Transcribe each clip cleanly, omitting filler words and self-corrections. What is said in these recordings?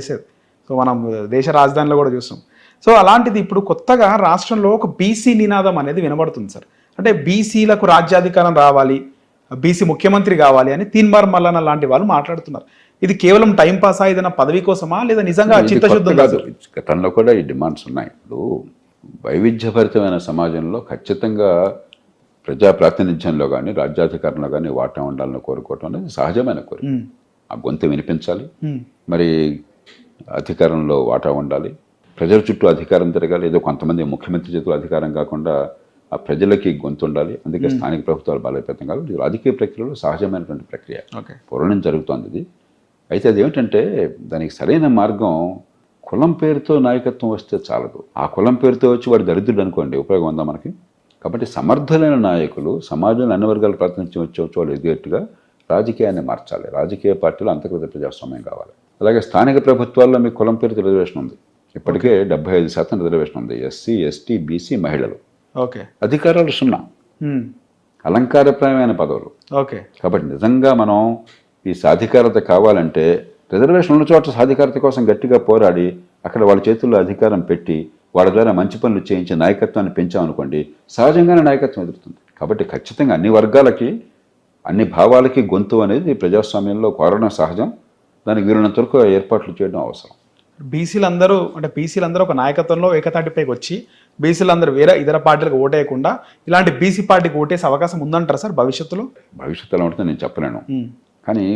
చేసేది. సో మనం దేశ రాజధానిలో కూడా చూస్తాం. సో అలాంటిది ఇప్పుడు కొత్తగా రాష్ట్రంలో ఒక బీసీ నినాదం అనేది వినబడుతుంది సార్. అంటే బీసీలకు రాజ్యాధికారం రావాలి, బీసీ ముఖ్యమంత్రి కావాలి అని తీన్మార్ మల్లన్న లాంటి వాళ్ళు మాట్లాడుతున్నారు. ఇది కేవలం టైం పాసా, ఏదైనా పదవి కోసమా, లేదా నిజంగా చిత్తశుద్ధం కాదు? గతంలో కూడా ఈ డిమాండ్స్ ఉన్నాయి. ఇప్పుడు వైవిధ్యభరితమైన సమాజంలో ఖచ్చితంగా ప్రజా ప్రాతినిధ్యంలో కానీ రాజ్యాధికారంలో కానీ వాటా ఉండాలని కోరుకోవటం అనేది సహజమైన కోరిక. ఆ గొంతు వినిపించాలి, మరి అధికారంలో వాటా ఉండాలి, ప్రజల చుట్టూ అధికారం తిరగాలి. ఏదో కొంతమంది ముఖ్యమంత్రి చేతులు అధికారం కాకుండా ఆ ప్రజలకి గొంతు ఉండాలి. అందుకే స్థానిక ప్రభుత్వాలు బలోపేతం కావాలి. రాజకీయ ప్రక్రియలో సహజమైనటువంటి ప్రక్రియ పూర్వం జరుగుతోంది ఇది. అయితే అదేమిటంటే దానికి సరైన మార్గం కులం పేరుతో నాయకత్వం వస్తే చాలదు. ఆ కులం పేరుతో వచ్చి వాడు దరిద్రుడు అనుకోండి, ఉపయోగం ఉందా మనకి? కాబట్టి సమర్థులైన నాయకులు సమాజంలో అన్ని వర్గాల ప్రాతినిధ్యం వచ్చే వాళ్ళు ఎదిగేట్టుగా రాజకీయాన్ని మార్చాలి. రాజకీయ పార్టీలు అంతర్గత ప్రజాస్వామ్యం కావాలి. అలాగే స్థానిక ప్రభుత్వాల్లో మీకు కులం పేరుతో రిజర్వేషన్ ఉంది. ఇప్పటికే 75% రిజర్వేషన్ ఉంది. ఎస్సీ, ఎస్టీ, బీసీ, మహిళలు. ఓకే. అధికారాలు 0, అలంకారప్రాయమైన పదవులు. ఓకే. కాబట్టి నిజంగా మనం ఈ సాధికారత కావాలంటే రిజర్వేషన్ ఉన్న చోట సాధికారత కోసం గట్టిగా పోరాడి అక్కడ వాళ్ళ చేతుల్లో అధికారం పెట్టి వాళ్ళ ద్వారా మంచి పనులు చేయించి నాయకత్వాన్ని పెంచామనుకోండి, సహజంగానే నాయకత్వం ఎదురుతుంది. కాబట్టి ఖచ్చితంగా అన్ని వర్గాలకి, అన్ని భావాలకి గొంతు అనేది ప్రజాస్వామ్యంలో కోరడం సహజం. దానికి వీలున్నంత వరకు ఏర్పాట్లు చేయడం అవసరం. బీసీలందరూ ఒక నాయకత్వంలో ఏకతాటిపైకి వచ్చి బీసీలందరూ వేరే ఇతర పార్టీలకు ఓటేయకుండా ఇలాంటి బీసీ పార్టీకి ఓటేసే అవకాశం ఉందంటారా సార్ భవిష్యత్తులో? భవిష్యత్తులో ఉంటుందో నేను చెప్పలేను. కానీ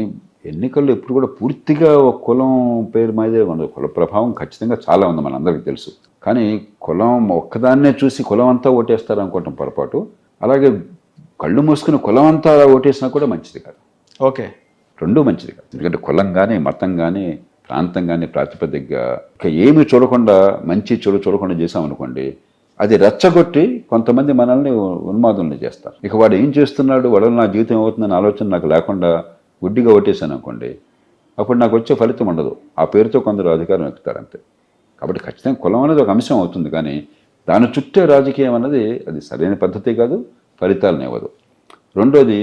ఎన్నికల్లో ఎప్పుడు కూడా పూర్తిగా ఒక కులం పేరు మీదే ఉండదు. కుల ప్రభావం ఖచ్చితంగా చాలా ఉంది, మనందరికీ తెలుసు. కానీ కులం ఒక్కదాన్నే చూసి కులం అంతా ఓటేస్తారు అనుకోవటం పొరపాటు. అలాగే కళ్ళు మూసుకుని కులం అంతా ఓటేసినా కూడా మంచిది కాదు. ఓకే. రెండూ మంచిది కాదు. ఎందుకంటే కులం కానీ, మతం కానీ, ప్రాంతం కానీ ప్రాతిపదికగా ఇక ఏమి చూడకుండా, మంచి చెడు చూడకుండా చేసామనుకోండి, అది రెచ్చగొట్టి కొంతమంది మనల్ని ఉన్మాదుల్ని చేస్తారు. ఇక వాడు ఏం చేస్తున్నాడు, వాడు నా జీవితం అవుతుందన్న ఆలోచన నాకు లేకుండా గుడ్డిగా ఓటేసాను అనుకోండి, అప్పుడు నాకు వచ్చే ఫలితం ఉండదు. ఆ పేరుతో కొందరు అధికారం ఎక్కుతారు అంతే. కాబట్టి ఖచ్చితంగా కులం అనేది ఒక అంశం అవుతుంది, కానీ దాని చుట్టే రాజకీయం అన్నది అది సరైన పద్ధతి కాదు, ఫలితాలను ఇవ్వదు. రెండోది,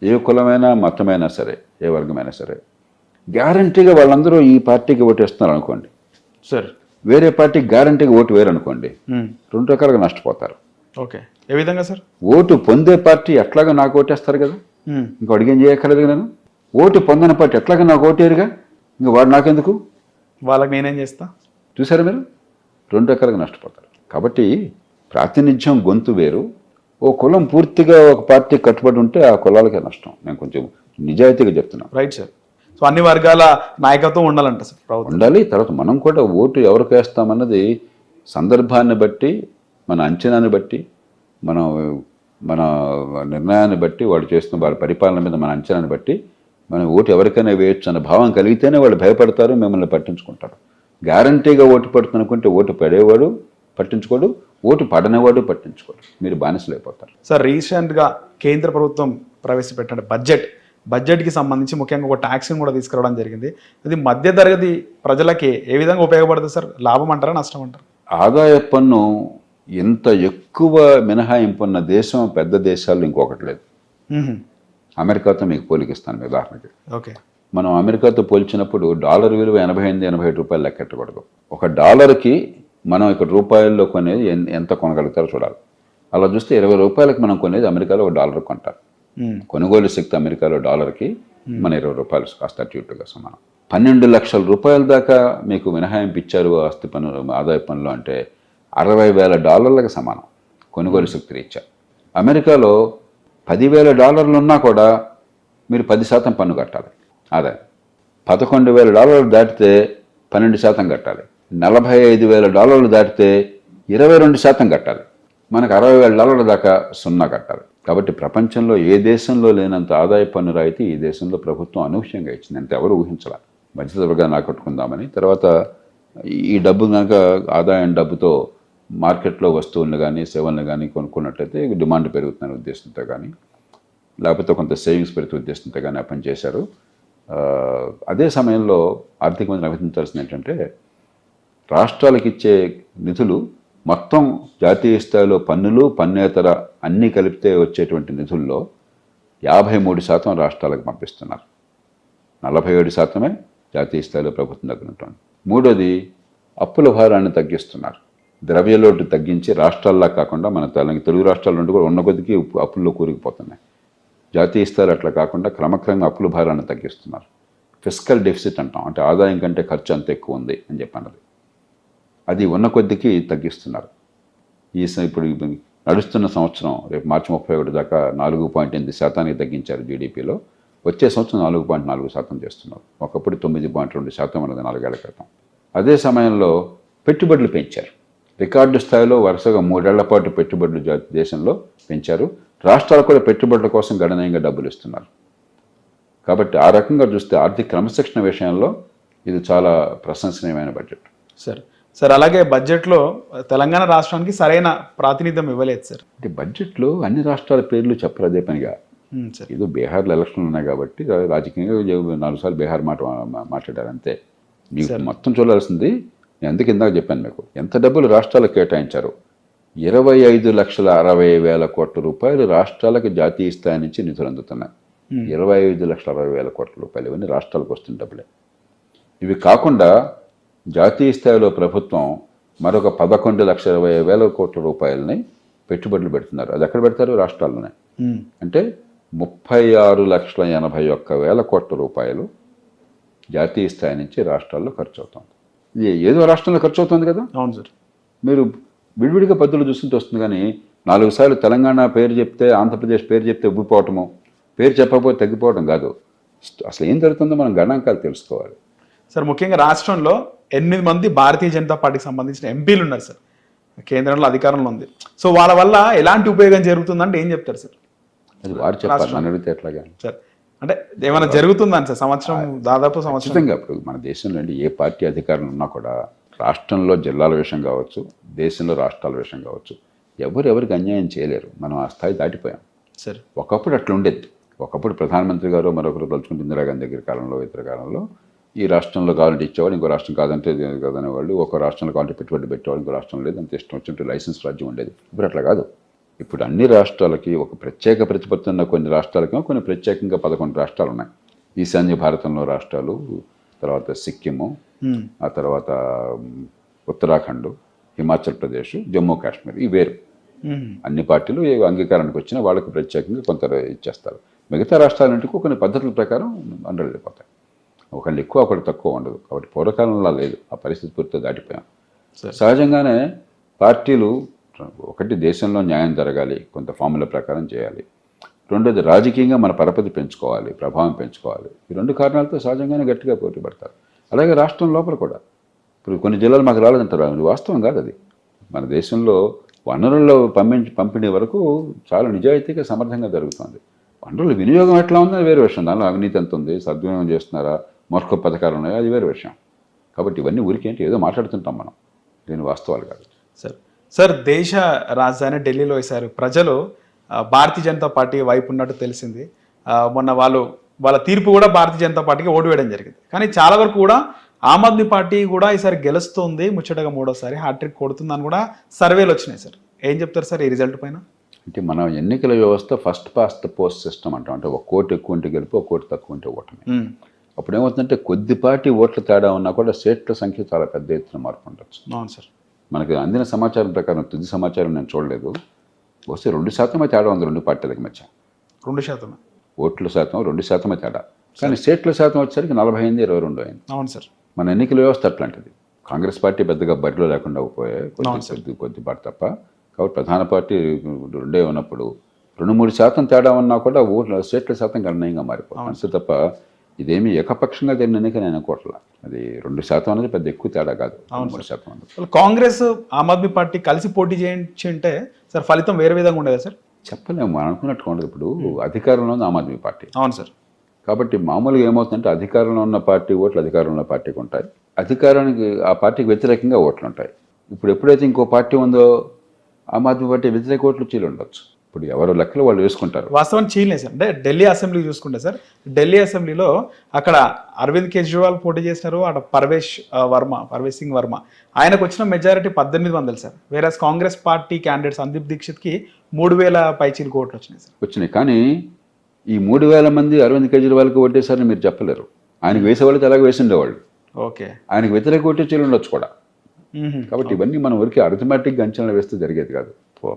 ఏ కులమైనా మతమైనా సరే, ఏ వర్గమైనా సరే, గ్యారంటీగా వాళ్ళందరూ ఈ పార్టీకి ఓటేస్తున్నారు అనుకోండి సార్, వేరే పార్టీకి గ్యారంటీగా ఓటు వేరు అనుకోండి, 2 రకాలుగా నష్టపోతారు. ఓకే. ఏ విధంగా సార్? ఓటు పొందే పార్టీ ఎట్లాగా నాకు ఓటేస్తారు కదా, ఇంకా అడిగేం చేయక్కర్లేదు. నేను ఓటు పొందని పార్టీ ఎట్లాగా నాకు ఓటేరుగా, ఇంకా వాడు నాకెందుకు, వాళ్ళకి నేనేం చేస్తా? చూసారా మీరు? 2 రకాలుగా నష్టపోతారు. కాబట్టి ప్రాతినిధ్యం గొంతు వేరు. ఓ కులం పూర్తిగా ఒక పార్టీ కట్టుబడి ఉంటే ఆ కులాలకే నష్టం. నేను కొంచెం నిజాయితీగా చెప్తున్నాను. Right sir. సో అన్ని వర్గాల నాయకత్వం ఉండాలంట సార్, ఉండాలి. తర్వాత మనం కూడా ఓటు ఎవరికి వేస్తామన్నది సందర్భాన్ని బట్టి, మన అంచనాన్ని బట్టి, మన నిర్ణయాన్ని బట్టి, వాళ్ళు చేస్తున్న వాళ్ళ పరిపాలన మీద మన అంచనాన్ని బట్టి మనం ఓటు ఎవరికైనా వేయొచ్చు అన్న భావం కలిగితేనే వాళ్ళు భయపడతారు, మిమ్మల్ని పట్టించుకుంటారు. గ్యారంటీగా ఓటు పడుతుందనుకుంటే ఓటు పడేవాడు పట్టించుకోడు, ఓటు పడనేవాడు పట్టించుకోడు, మీరు బానిసలైపోతారు. సార్, రీసెంట్గా కేంద్ర ప్రభుత్వం ప్రవేశపెట్టిన బడ్జెట్కి సంబంధించి ముఖ్యంగా ఒక ట్యాక్స్ని కూడా తీసుకురావడం జరిగింది. ఇది మధ్యతరగతి ప్రజలకి ఏ విధంగా ఉపయోగపడుతుంది సార్? లాభం అంటారా, నష్టం అంటారా? ఆదాయ పన్ను ఎంత ఎక్కువ మినహాయింపు ఉన్న దేశం, పెద్ద దేశాల్లో ఇంకొకటి లేదు. అమెరికాతో మీకు పోలికిస్తాను మీ ఉదాహరణకి. ఓకే. మనం అమెరికాతో పోల్చినప్పుడు డాలర్ విలువ 88-87 రూపాయలు లెక్కెట్టకూడదు. ఒక డాలర్కి మనం ఇక్కడ రూపాయల్లో కొనేది ఎంత కొనగలుగుతారో చూడాలి. అలా చూస్తే 20 రూపాయలకి మనం కొనేది అమెరికాలో ఒక డాలర్ కొంటారు. కొనుగోలు శక్తి అమెరికాలో డాలర్కి మన 20 రూపాయలు కాస్త అటు ఇటుగా సమానం. 12 లక్షల రూపాయల దాకా మీకు మినహాయింపు ఇచ్చారు ఆస్తి పన్ను, ఆదాయ పన్నులు అంటే $60,000 సమానం కొనుగోలు శక్తి రీత్యా. అమెరికాలో $10,000 ఉన్నా కూడా మీరు 10% పన్ను కట్టాలి ఆదాయం. $11,000 దాటితే 12% కట్టాలి. $45,000 దాటితే 22% కట్టాలి. మనకు $60,000 దాకా 0 కట్టాలి. కాబట్టి ప్రపంచంలో ఏ దేశంలో లేనంత ఆదాయ పన్ను రాయితీ ఈ దేశంలో ప్రభుత్వం అనూహ్యంగా ఇచ్చింది. అంటే ఎవరు ఊహించాలి మధ్యతరగతిగా ఆకట్టుకుందామని. తర్వాత ఈ డబ్బు కనుక ఆదాయం డబ్బుతో మార్కెట్లో వస్తువులను కానీ సేవలను కానీ కొనుక్కున్నట్లయితే డిమాండ్ పెరుగుతున్న ఉద్దేశంతో కానీ, లేకపోతే కొంత సేవింగ్స్ పెరుగుతున్న ఉద్దేశంతో కానీ ఆ పని చేశారు. అదే సమయంలో ఆర్థిక మంత్రి అభినందించాల్సింది ఏంటంటే, రాష్ట్రాలకు ఇచ్చే నిధులు మొత్తం జాతీయ స్థాయిలో పన్నులు, పన్నేతర అన్నీ కలిపితే వచ్చేటువంటి నిధుల్లో 53% రాష్ట్రాలకు పంపిస్తున్నారు. 47% జాతీయ స్థాయిలో ప్రభుత్వం దగ్గర ఉంటుంది. మూడోది అప్పుల భారాన్ని తగ్గిస్తున్నారు. ద్రవ్యలోటు తగ్గించి రాష్ట్రాల్లా కాకుండా మన తెలుగు రాష్ట్రాల నుండి కూడా ఉన్న కొద్దికి అప్పుల్లో కూరుకుపోతున్నాయి. జాతీయ స్థాయిలో అట్లా కాకుండా క్రమక్రమంగా అప్పుల భారాన్ని తగ్గిస్తున్నారు. ఫిస్కల్ డెఫిసిట్ అంటాం, అంటే ఆదాయం కంటే ఖర్చు అంత ఎక్కువ ఉంది అని చెప్పన్నది. అది ఉన్న కొద్దికి తగ్గిస్తున్నారు. ఇప్పుడు నడుస్తున్న సంవత్సరం రేపు మార్చి 31 దాకా 4.8% తగ్గించారు జీడిపిలో. వచ్చే సంవత్సరం 4.4% చేస్తున్నారు. ఒకప్పుడు 9.2% ఉన్నది 4 ఏళ్ల క్రితం. అదే సమయంలో పెట్టుబడులు పెంచారు. రికార్డు స్థాయిలో వరుసగా 3 ఏళ్ల పాటు పెట్టుబడులు దేశంలో పెంచారు. రాష్ట్రాలు కూడా పెట్టుబడుల కోసం గణనీయంగా డబ్బులు ఇస్తున్నారు. కాబట్టి ఆ రకంగా చూస్తే ఆర్థిక క్రమశిక్షణ విషయంలో ఇది చాలా ప్రశంసనీయమైన బడ్జెట్. సార్ అలాగే బడ్జెట్లో తెలంగాణ రాష్ట్రానికి సరైన ప్రాతినిధ్యం ఇవ్వలేదు సార్. అంటే బడ్జెట్లో అన్ని రాష్ట్రాల పేర్లు చెప్పరు అదే పనిగా. ఏదో బీహార్లో ఎలక్షన్లు ఉన్నాయి కాబట్టి రాజకీయంగా 4 సార్లు బీహార్ మాట్లాడారు అంతే. మీకు మొత్తం చూడాల్సింది నేను ఎందుకు ఇందాక చెప్పాను మీకు ఎంత డబ్బులు రాష్ట్రాలకు కేటాయించారు. 25,60,000 కోట్ల రూపాయలు రాష్ట్రాలకు జాతీయ స్థాయి నుంచి నిధులు అందుతున్నాయి. 25,60,000 కోట్ల రూపాయలు ఇవన్నీ రాష్ట్రాలకు వస్తున్న డబ్బులే. ఇవి కాకుండా జాతీయ స్థాయిలో ప్రభుత్వం మరొక 11,20,000 కోట్ల రూపాయలని పెట్టుబడులు పెడుతున్నారు. అది ఎక్కడ పెడతారు? రాష్ట్రాల్లోనే. అంటే 36,81,000 కోట్ల రూపాయలు జాతీయ స్థాయి నుంచి రాష్ట్రాల్లో ఖర్చు అవుతుంది. ఇది ఏదో రాష్ట్రంలో ఖర్చు అవుతుంది కదా. అవును సార్. మీరు విడివిడిగా పద్ధతులు చూస్తుంటే వస్తుంది, కానీ 4 సార్లు తెలంగాణ పేరు చెప్తే ఆంధ్రప్రదేశ్ పేరు చెప్తే ఉబ్బిపోవటము, పేరు చెప్పకపోతే తగ్గిపోవడం కాదు. అసలు ఏం జరుగుతుందో మనం గణాంకాలు తెలుసుకోవాలి సార్. ముఖ్యంగా రాష్ట్రంలో 8 మంది భారతీయ జనతా పార్టీకి సంబంధించిన ఎంపీలు ఉన్నారు సార్. కేంద్రంలో అధికారంలో ఉంది. సో వాళ్ళ వల్ల ఎలాంటి ఉపయోగం జరుగుతుందంటే ఏం చెప్తారు సార్? అది వారు చెప్పాలి, నన్ను అడిగితే ఎట్లాగా సార్. అంటే ఏమైనా జరుగుతుందని సార్ సంవత్సరం దాదాపు సంవత్సరం. ఖచ్చితంగా ఇప్పుడు మన దేశంలో ఏ పార్టీ అధికారంలో ఉన్నా కూడా రాష్ట్రంలో జిల్లాల విషయం కావచ్చు, దేశంలో రాష్ట్రాల విషయం కావచ్చు, ఎవరికి అన్యాయం చేయలేరు. మనం ఆ స్థాయి దాటిపోయాం సార్. ఒకప్పుడు అట్లా ఉండేది. ఒకప్పుడు ప్రధానమంత్రి గారు మరొకరు తలుచుకుంటే ఇందిరాగాంధీ దగ్గర కాలంలో ఇతర కాలంలో ఈ రాష్ట్రంలో కావాలంటే ఇచ్చేవాళ్ళు, ఇంకో రాష్ట్రం కాదంటే కాదనేవాళ్ళు. ఒక రాష్ట్రంలో కావాలంటే పెట్టుబడి పెట్టేవాళ్ళు, ఇంకో రాష్ట్రం లేదు. అంత ఇష్టం వచ్చినట్టు లైసెన్స్ రాజ్యం ఉండేది. ఇప్పుడు అట్లా కాదు. ఇప్పుడు అన్ని రాష్ట్రాలకి ఒక ప్రత్యేక ప్రతిపత్తి ఉన్న కొన్ని రాష్ట్రాలకేమో కొన్ని ప్రత్యేకంగా 11 రాష్ట్రాలు ఉన్నాయి. ఈశాన్య భారతంలో రాష్ట్రాలు, తర్వాత సిక్కిము, ఆ తర్వాత ఉత్తరాఖండ్, హిమాచల్ ప్రదేశ్, జమ్మూ కాశ్మీర్, ఈ వేరు. అన్ని పార్టీలు ఏ అంగీకారానికి వచ్చినా వాళ్ళకి ప్రత్యేకంగా కొంత ఇచ్చేస్తారు. మిగతా రాష్ట్రాలంటికి కొన్ని పద్ధతుల ప్రకారం వెళ్ళిపోతాయి. ఒకళ్ళు ఎక్కువ ఒకళ్ళు తక్కువ ఉండదు. కాబట్టి పూర్వకాలంలో లేదు. ఆ పరిస్థితి పూర్తిగా దాటిపోయాం. సహజంగానే పార్టీలు ఒకటి దేశంలో న్యాయం జరగాలి, కొంత ఫార్ములా ప్రకారం చేయాలి. రెండోది రాజకీయంగా మన పరపతి పెంచుకోవాలి, ప్రభావం పెంచుకోవాలి. ఈ 2 కారణాలతో సహజంగానే గట్టిగా పోటీ పడతారు. అలాగే రాష్ట్రం లోపల కూడా ఇప్పుడు కొన్ని జిల్లాలు మాకు రాలేదంటారు. అది వాస్తవం కాదు. అది మన దేశంలో వనరుల్లో పంపిణీ వరకు చాలా నిజాయితీగా సమర్థంగా జరుగుతుంది. వనరుల వినియోగం ఎట్లా ఉందో వేరే విషయం. దానిలో అవినీతి ఎంత ఉంది, సద్వినియోగం చేస్తున్నారా, మరొక పథకాలు ఉన్నాయో అది వేరే విషయం. కాబట్టి ఇవన్నీ ఊరికేంటి ఏదో మాట్లాడుతుంటాం మనం, దీని వాస్తవాలు కాదు సార్. దేశ రాజధాని ఢిల్లీలో వేశారు. ప్రజలు భారతీయ జనతా పార్టీ వైపు ఉన్నట్టు తెలిసింది. మొన్న వాళ్ళ తీర్పు కూడా భారతీయ జనతా పార్టీకి ఓటు వేయడం జరిగింది. కానీ చాలా వరకు కూడా ఆమ్ ఆద్మీ పార్టీ కూడా ఈసారి గెలుస్తుంది, ముచ్చటగా 3వసారి హ్యాట్రిక్ కొడుతుందని కూడా సర్వేలు వచ్చినాయి సార్. ఏం చెప్తారు సార్ ఈ రిజల్ట్ పైన? అంటే మన ఎన్నికల వ్యవస్థ first past the post system అంటాం. అంటే 1 ఓటు ఎక్కువ ఉంటే గెలుపు, 1 ఓటు తక్కువ ఉంటే ఓటమి. అప్పుడు ఏమవుతుందంటే కొద్దిపాటి ఓట్ల తేడా ఉన్నా కూడా సీట్ల సంఖ్య చాలా పెద్ద ఎత్తున మార్పు ఉండొచ్చు. అవును సార్. మనకి అందిన సమాచారం ప్రకారం, తుది సమాచారం నేను చూడలేదు, వస్తే 2% తేడా ఉంది 2 పార్టీలకు మధ్య. 2% ఓట్ల శాతం 2% తేడా. కానీ సీట్ల శాతం వచ్చేసరికి 48-22 అయింది. అవును సార్. మన ఎన్నికల వ్యవస్థ అట్లాంటిది. కాంగ్రెస్ పార్టీ పెద్దగా బరిలో లేకుండా పోయే కొద్దిపాటు తప్ప. కాబట్టి ప్రధాన పార్టీ 2 ఉన్నప్పుడు 2-3% తేడా ఉన్నా కూడా సీట్ల శాతం గణనీయంగా మారిపోతుంది. అంతే తప్ప ఇదేమి ఏకపక్షంగా జరిగిన ఎన్నిక నేను అనుకోవట్లా. అది 2% అనేది పెద్ద ఎక్కువ తేడా కాదు. 3% అన్నది. కాంగ్రెస్ ఆమ్ ఆద్మీ పార్టీ కలిసి పోటీ చేయించుంటే సార్ ఫలితం వేరే విధంగా ఉండేదా సార్? చెప్పలేము, మనం అనుకున్నట్టుగా ఉండదు. ఇప్పుడు అధికారంలో ఉంది ఆమ్ ఆద్మీ పార్టీ. అవును సార్. కాబట్టి మామూలుగా ఏమవుతుందంటే అధికారంలో ఉన్న పార్టీ ఓట్లు అధికారంలో ఉన్న పార్టీకి ఉంటాయి, అధికారానికి ఆ పార్టీకి వ్యతిరేకంగా ఓట్లు ఉంటాయి. ఇప్పుడు ఎప్పుడైతే ఇంకో పార్టీ ఉందో ఆమ్ ఆద్మీ పార్టీ వ్యతిరేక ఓట్లు చీలు ఉండొచ్చు. ఇప్పుడు ఎవరు లెక్కలు వాళ్ళు వేసుకుంటారు. వాస్తవానికి చీలే సార్. అంటే ఢిల్లీ అసెంబ్లీ చూసుకుంటే సార్, ఢిల్లీ అసెంబ్లీలో అక్కడ అరవింద్ కేజ్రీవాల్ పోటీ చేసినారు, అక్కడ పర్వేష్ సింగ్ వర్మ ఆయనకు వచ్చిన మెజారిటీ 1800 సార్. వేరే కాంగ్రెస్ పార్టీ క్యాండిడేట్ సందీప్ దీక్షిత్కి 3000 పైచీలకు ఓట్లు వచ్చినాయి సార్. వచ్చినాయి. కానీ ఈ 3000 మంది అరవింద్ కేజ్రీవాల్కి ఓటేసారని మీరు చెప్పలేరు. ఆయనకు వేసేవాళ్ళు అలాగే వేసి ఉండేవాళ్ళు, ఓకే. ఆయనకు వ్యతిరేక ఓటే చేయాలి ఉండొచ్చు కూడా. కాబట్టి ఇవన్నీ మనం ఊరికి అరిథమెటిక్గా అంచనా వేస్తే జరిగేది కాదు.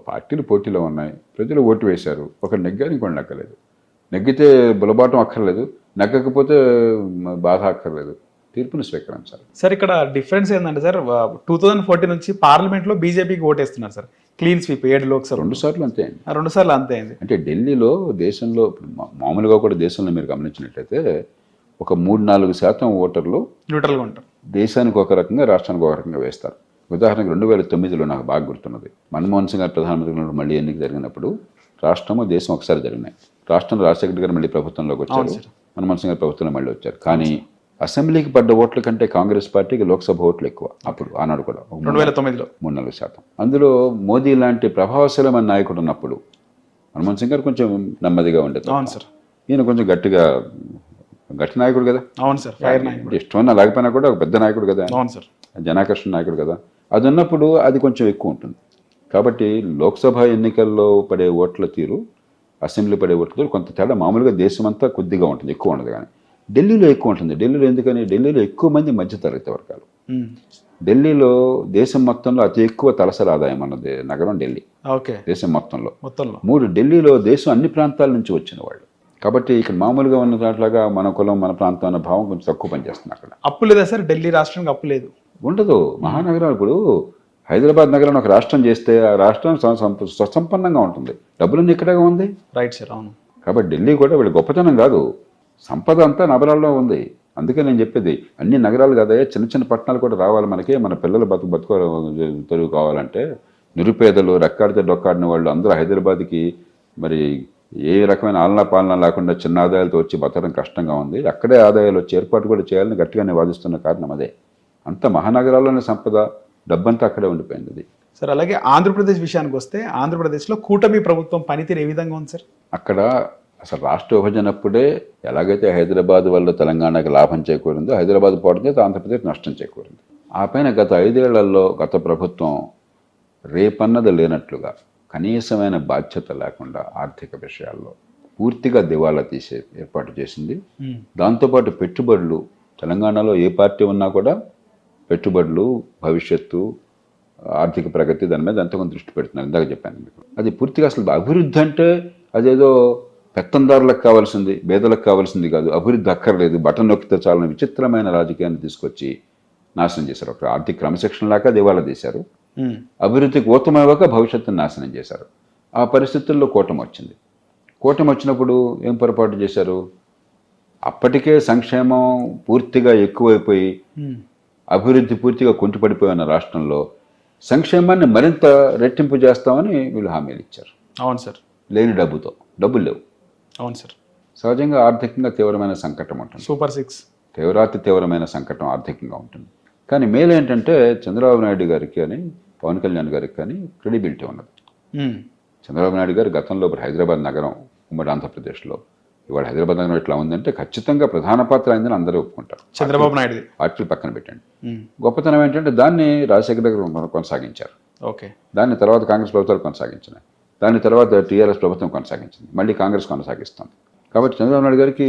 పార్టీలు పోటీలో ఉన్నాయి, ప్రజలు ఓటు వేశారు, ఒకరు నెగ్గారు ఇంకోటి నెగ్గలేదు. నెగ్గితే బులబాటం అక్కర్లేదు, నెగ్గకపోతే బాధ అక్కర్లేదు, తీర్పును స్వీకరించాలి. సార్ ఇక్కడ డిఫరెన్స్ ఏంటంటే సార్ 2014 నుంచి పార్లమెంట్లో బీజేపీకి ఓటేస్తున్నారు సార్, క్లీన్ స్వీప్ 7 లోక్సభ 2 సార్లు అంతే అయింది. 2 సార్లు అంతే అయింది. అంటే ఢిల్లీలో దేశంలో మామూలుగా కూడా దేశంలో మీరు గమనించినట్లయితే ఒక 3-4% ఓటర్లు న్యూట్రల్గా ఉంటారు. దేశానికి ఒక రకంగా, రాష్ట్రానికి ఒక రకంగా వేస్తారు. ఉదాహరణకు 2009లో నాకు బాగా గుర్తున్నది, మన్మోహన్ సింగ్ గారు ప్రధానమంత్రిగా మళ్ళీ ఎన్నిక జరిగినప్పుడు రాష్ట్రము దేశం ఒకసారి జరిగినాయి. రాష్ట్రంలో రాజశేఖర్ గారు మళ్ళీ ప్రభుత్వంలోకి వచ్చారు, మన్మోహన్ సింగ్ గారు ప్రభుత్వంలో మళ్ళీ వచ్చారు. కానీ అసెంబ్లీకి పడ్డ ఓట్ల కంటే కాంగ్రెస్ పార్టీకి లోక్సభ ఓట్లు ఎక్కువ. అప్పుడు ఆనాడు కూడా 2009లో 3-4%. అందులో మోదీ లాంటి ప్రభావశీలమైన నాయకుడు ఉన్నప్పుడు మన్మోహన్ సింగ్ గారు కొంచెం నెమ్మదిగా ఉండేది. అవును సార్. ఈయన కొంచెం గట్టి నాయకుడు కదా. అవును సార్. ఫైర్ నాయకుడు. ఇష్టమన్నా లేకపోయినా కూడా ఒక పెద్ద నాయకుడు కదా. అవును సార్. జనాకర్షణ నాయకుడు కదా. అది ఉన్నప్పుడు అది కొంచెం ఎక్కువ ఉంటుంది. కాబట్టి లోక్సభ ఎన్నికల్లో పడే ఓట్ల తీరు, అసెంబ్లీ పడే ఓట్ల తీరు కొంత తేడా. మామూలుగా దేశమంతా కొద్దిగా ఉంటుంది, ఎక్కువ ఉండదు. కానీ ఢిల్లీలో ఎక్కువ ఉంటుంది. ఢిల్లీలో ఎందుకని, ఢిల్లీలో ఎక్కువ మంది మధ్యతరగతి వర్గాలు. ఢిల్లీలో దేశం మొత్తంలో అతి ఎక్కువ తలసరి ఆదాయం అన్నది నగరం ఢిల్లీ. ఓకే. దేశం మొత్తంలో 3 ఢిల్లీలో దేశం అన్ని ప్రాంతాల నుంచి వచ్చిన వాళ్ళు. కాబట్టి ఇక్కడ మామూలుగా ఉన్న దాంట్లాగా మన కులం మన ప్రాంతం అన్న భావం కొంచెం తక్కువ పనిచేస్తుంది. అక్కడ అప్పు లేదా సార్? ఢిల్లీ రాష్ట్రానికి అప్పు లేదు, ఉండదు. మహానగరం ఇప్పుడు హైదరాబాద్ నగరాన్ని ఒక రాష్ట్రం చేస్తే ఆ రాష్ట్రం స్వసంపన్నంగా ఉంటుంది. డబ్బులన్నీ ఇక్కడే ఉంది. Right sir. అవును. కాబట్టి ఢిల్లీ కూడా వీళ్ళ గొప్పతనం కాదు, సంపద అంతా నగరాల్లో ఉంది. అందుకే నేను చెప్పేది అన్ని నగరాలు కాదయ్యా, చిన్న చిన్న పట్టణాలు కూడా రావాలి మనకి. మన పిల్లలు బతుకు తెరువు కావాలంటే నిరుపేదలు, రెక్కాడితే డొక్కాడిన వాళ్ళు అందరూ హైదరాబాద్కి మరి ఏ రకమైన ఆలనా పాలన లేకుండా చిన్న ఆదాయాలతో వచ్చి బతకడం కష్టంగా ఉంది. అక్కడే ఆదాయాలు వచ్చి ఏర్పాటు కూడా చేయాలని గట్టిగానే వాదిస్తున్న కారణం అదే. అంత మహానగరాల్లోనే సంపద, డబ్బంతా అక్కడే ఉండిపోయింది అది. సార్ అలాగే ఆంధ్రప్రదేశ్ విషయానికి వస్తే ఆంధ్రప్రదేశ్లో కూటమి ప్రభుత్వం పనితీరు ఏ విధంగా ఉంది సార్? అక్కడ అసలు రాష్ట్ర విభజనప్పుడే ఎలాగైతే హైదరాబాద్ వల్ల తెలంగాణకి లాభం చేకూరిందో, హైదరాబాద్ పోవడం చేత ఆంధ్రప్రదేశ్ నష్టం చేకూరింది. ఆ పైన గత 5 ఏళ్లలో గత ప్రభుత్వం రేపన్నది లేనట్లుగా కనీసమైన బాధ్యత లేకుండా ఆర్థిక విషయాల్లో పూర్తిగా దివాలా తీసే ఏర్పాటు చేసింది. దాంతోపాటు పెట్టుబడులు, తెలంగాణలో ఏ పార్టీ ఉన్నా కూడా పెట్టుబడులు, భవిష్యత్తు, ఆర్థిక ప్రగతి దాని మీద ఎంతగానో దృష్టి పెడుతున్నారు. ఇందాక చెప్పాను మీకు. అది పూర్తిగా అసలు అభివృద్ధి అంటే అదేదో పెత్తందారులకు కావాల్సింది, పేదలకు కావాల్సింది కాదు. అభివృద్ధి అక్కర్లేదు, బటన్ నొక్కితే చాలని విచిత్రమైన రాజకీయాన్ని తీసుకొచ్చి నాశనం చేశారు. ఒక ఆర్థిక క్రమశిక్షణ లాగా దివాలా తీశారు. అభివృద్ధికి ఊతమవ్వక భవిష్యత్తును నాశనం చేశారు. ఆ పరిస్థితుల్లో కూటమి వచ్చింది. కూటమి వచ్చినప్పుడు ఏం పొరపాటు చేశారు? అప్పటికే సంక్షేమం పూర్తిగా ఎక్కువైపోయి అభివృద్ధి పూర్తిగా కుంటుపడిపోయిన రాష్ట్రంలో సంక్షేమాన్ని మరింత రెట్టింపు చేస్తామని వీళ్ళు హామీలు ఇచ్చారు. అవును సార్. లేని డబ్బులు లేవు. అవును సార్. సహజంగా ఆర్థికంగా తీవ్రమైన సంకటం ఉంటుంది. సూపర్ 6 తీవ్రమైన సంకటం ఆర్థికంగా ఉంటుంది. కానీ మేలు ఏంటంటే చంద్రబాబు నాయుడు గారికి కానీ పవన్ కళ్యాణ్ గారికి కానీ క్రెడిబిలిటీ ఉన్నది. చంద్రబాబు నాయుడు గారు గతంలో హైదరాబాద్ నగరం ఉమ్మడి ఆంధ్రప్రదేశ్లో ఇవాళ హైదరాబాద్ నగరం ఎట్లా ఉందంటే ఖచ్చితంగా ప్రధాన పాత్ర అయిందని అందరూ ఒప్పుకుంటారు. చంద్రబాబు నాయుడు పార్టీలు పక్కన పెట్టండి. గొప్పతనం ఏంటంటే దాన్ని రాజశేఖర గారు కొనసాగించారు. ఓకే. దాన్ని తర్వాత కాంగ్రెస్ ప్రభుత్వాలు కొనసాగించినాయి. దాని తర్వాత టీఆర్ఎస్ ప్రభుత్వం కొనసాగించింది. మళ్ళీ కాంగ్రెస్ కొనసాగిస్తుంది. కాబట్టి చంద్రబాబు నాయుడు గారికి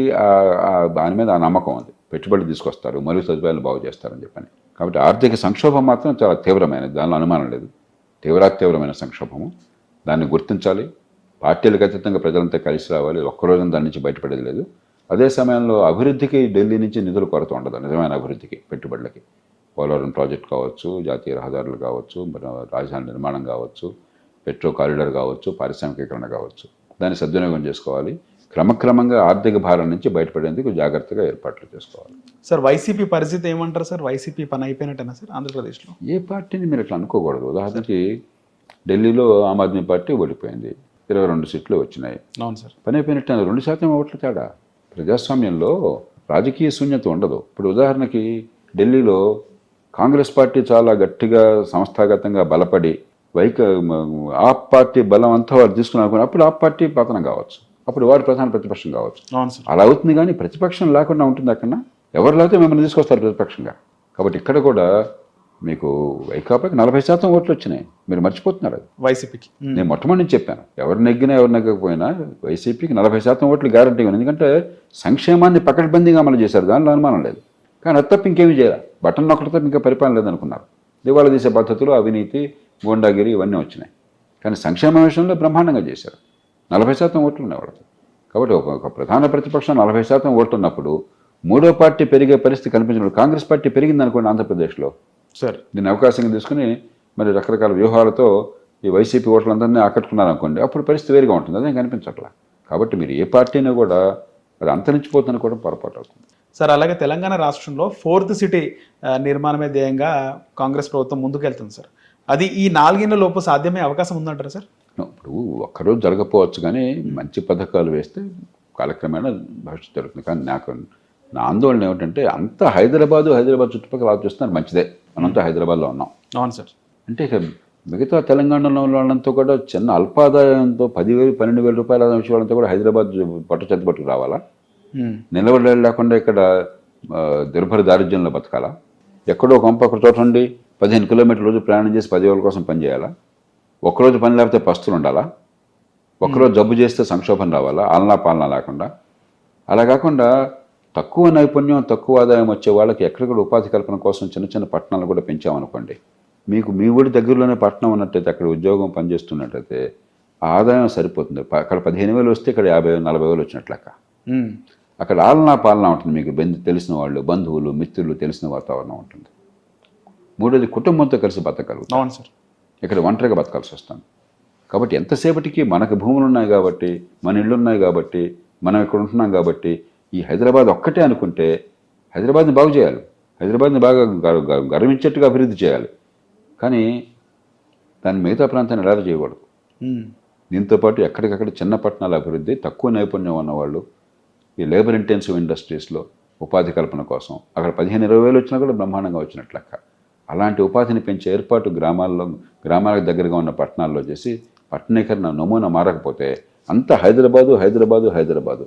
దాని మీద ఆ నమ్మకం ఉంది. పెట్టుబడులు తీసుకొస్తారు, మౌలిక సదుపాయాలు బాగు చేస్తారని చెప్పని. కాబట్టి ఆర్థిక సంక్షోభం మాత్రం చాలా తీవ్రమైనది, దానిలో అనుమానం లేదు. తీవ్రమైన సంక్షోభము. దాన్ని గుర్తించాలి. పార్టీలకు అతీతంగా ప్రజలంతా కలిసి రావాలి. ఒక్కరోజు దాని నుంచి బయటపడేది లేదు. అదే సమయంలో అభివృద్ధికి ఢిల్లీ నుంచి నిధుల కొరత ఉండదు. నిజమైన అభివృద్ధికి, పెట్టుబడులకి, పోలవరం ప్రాజెక్ట్ కావచ్చు, జాతీయ రహదారులు కావచ్చు, రాజధాని నిర్మాణం కావచ్చు, మెట్రో కారిడార్ కావచ్చు, పారిశ్రామికీకరణ కావచ్చు, దాన్ని సద్వినియోగం చేసుకోవాలి. క్రమక్రమంగా ఆర్థిక భారం నుంచి బయటపడేందుకు జాగ్రత్తగా ఏర్పాట్లు చేసుకోవాలి. సార్ వైసీపీ పరిస్థితి ఏమంటారు సార్? వైసీపీ పని అయిపోయినట్టేనా సార్ ఆంధ్రప్రదేశ్లో? ఏ పార్టీని మీరు అట్లా అనుకోకూడదు. ఉదాహరణకి ఢిల్లీలో ఆమ్ ఆద్మీ పార్టీ ఓడిపోయింది, 22 సీట్లు వచ్చినాయి. అవును సార్. పని అయిపోయినట్టు 2% ఓట్ల తేడా. ప్రజాస్వామ్యంలో రాజకీయ శూన్యత ఉండదు. ఇప్పుడు ఉదాహరణకి ఢిల్లీలో కాంగ్రెస్ పార్టీ చాలా గట్టిగా సంస్థాగతంగా బలపడి ఆప్ పార్టీ బలం అంతా వారు తీసుకుని అప్పుడు ఆప్ పార్టీ పతనం కావచ్చు, అప్పుడు వాడు ప్రధాన ప్రతిపక్షం కావచ్చు. అలా అవుతుంది. కానీ ప్రతిపక్షం లేకుండా ఉంటుంది. అక్కడ ఎవరు లేకపోతే మిమ్మల్ని తీసుకొస్తారు ప్రతిపక్షంగా. కాబట్టి ఇక్కడ కూడా మీకు వైకాపాకి 40% ఓట్లు వచ్చినాయి, మీరు మర్చిపోతున్నారు అది. వైసీపీకి నేను మొట్టమొదటి నుంచి చెప్పాను, ఎవరు నెగ్గినా ఎవరు నెగ్గకపోయినా వైసీపీకి 40% ఓట్లు గ్యారంటీ ఉంది. ఎందుకంటే సంక్షేమాన్ని పకడ్బందీగా అమలు చేశారు, దానిలో అనుమానం లేదు. కానీ అది తప్ప ఇంకేమీ చేయాలి, బటన్ నొక్కడం తప్ప ఇంకా పరిపాలన లేదనుకున్నారు. దివాళా తీసే పద్ధతులు, అవినీతి, గోండాగిరి ఇవన్నీ వచ్చినాయి. కానీ సంక్షేమ విషయంలో బ్రహ్మాండంగా చేశారు. 40% ఓట్లు ఉన్నాయి వాళ్ళకి. కాబట్టి ఒక ప్రధాన ప్రతిపక్షం 40% ఓట్లు ఉన్నప్పుడు మూడో పార్టీ పెరిగే పరిస్థితి కనిపించినప్పుడు, కాంగ్రెస్ పార్టీ పెరిగింది అనుకోండి ఆంధ్రప్రదేశ్లో, సార్ దీన్ని అవకాశంగా తీసుకుని మరి రకరకాల వ్యూహాలతో ఈ వైసీపీ ఓట్లందరినీ ఆకట్టుకున్నారనుకోండి, అప్పుడు పరిస్థితి వేరుగా ఉంటుంది. అదేం కనిపించట్లా. కాబట్టి మీరు ఏ పార్టీని కూడా అది అంతరించిపోతుందని కూడా పొరపాటు అవుతుంది. సార్ అలాగే తెలంగాణ రాష్ట్రంలో 4th సిటీ నిర్మాణమే ధ్యేయంగా కాంగ్రెస్ ప్రభుత్వం ముందుకెళ్తుంది సార్. అది ఈ 4 ఏళ్ల లోపు సాధ్యమే అవకాశం ఉందంటారా సార్? ఇప్పుడు ఒక్కరోజు జరగకపోవచ్చు, కానీ మంచి పథకాలు వేస్తే కాలక్రమేణా భవిష్యత్తు జరుగుతుంది. కానీ నా ఆందోళన ఏమిటంటే, అంతా హైదరాబాద్ చుట్టుపక్కల ఆలోచిస్తున్నారు, మంచిదే, మనంతా హైదరాబాద్లో ఉన్నాం. అవును సార్. అంటే ఇక మిగతా తెలంగాణలో వాళ్ళంతా కూడా చిన్న అల్పాదాయంతో 10,000 12,000 రూపాయల వచ్చే వాళ్ళంతా కూడా హైదరాబాద్ పట్టుకు రావాలా? నిలబడి లేకుండా ఇక్కడ దుర్భర దారిద్ర్యంలో బతకాలా? ఎక్కడో ఒక చోట ఉండి 15 కిలోమీటర్ల రోజు ప్రయాణం చేసి 10,000 కోసం పనిచేయాలా? ఒక్కరోజు పని లేకపోతే పస్తులు ఉండాలా? ఒక్కరోజు జబ్బు చేస్తే సంక్షోభం రావాలా? ఆలనా పాలన లేకుండా. అలా కాకుండా తక్కువ నైపుణ్యం, తక్కువ ఆదాయం వచ్చే వాళ్ళకి ఎక్కడిక్కడ ఉపాధి కల్పన కోసం చిన్న చిన్న పట్టణాలు కూడా పెంచామనుకోండి, మీకు మీ ఊరి దగ్గరలోనే పట్టణం ఉన్నట్టయితే, అక్కడ ఉద్యోగం పనిచేస్తున్నట్టయితే ఆ ఆదాయం సరిపోతుంది. అక్కడ 15,000 వస్తే ఇక్కడ 50,000-40,000 వచ్చినట్లు లెక్క. అక్కడ ఆలనా పాలన ఉంటుంది, మీకు తెలిసిన వాళ్ళు, బంధువులు, మిత్రులు, తెలిసిన వాతావరణం ఉంటుంది. మూడోది కుటుంబంతో కలిసి బతకగలుగుతాం. అవును సార్. ఇక్కడ ఒంటరిగా బతకాల్సి వస్తుంది. కాబట్టి ఎంతసేపటికి మనకు భూములు ఉన్నాయి కాబట్టి, మన ఇళ్ళు ఉన్నాయి కాబట్టి, మనం ఇక్కడ ఉంటున్నాం కాబట్టి, ఈ హైదరాబాద్ ఒక్కటే అనుకుంటే హైదరాబాద్ని బాగు చేయాలి, హైదరాబాద్ని బాగా గర్వించేట్టుగా అభివృద్ధి చేయాలి. కానీ దాన్ని మిగతా ప్రాంతాన్ని ఎలా చేయకూడదు. దీంతోపాటు ఎక్కడికక్కడ చిన్న పట్టణాల అభివృద్ధి, తక్కువ నైపుణ్యం ఉన్నవాళ్ళు ఈ లేబర్ ఇంటెన్సివ్ ఇండస్ట్రీస్లో ఉపాధి కల్పన కోసం అక్కడ 15,000-20,000 వచ్చినా కూడా బ్రహ్మాండంగా వచ్చినట్లు లెక్క. అలాంటి ఉపాధిని పెంచే ఏర్పాటు గ్రామాలకు దగ్గరగా ఉన్న పట్టణాల్లో చేసి పట్టణీకరణ నమూనా మారకపోతే అంతా హైదరాబాదు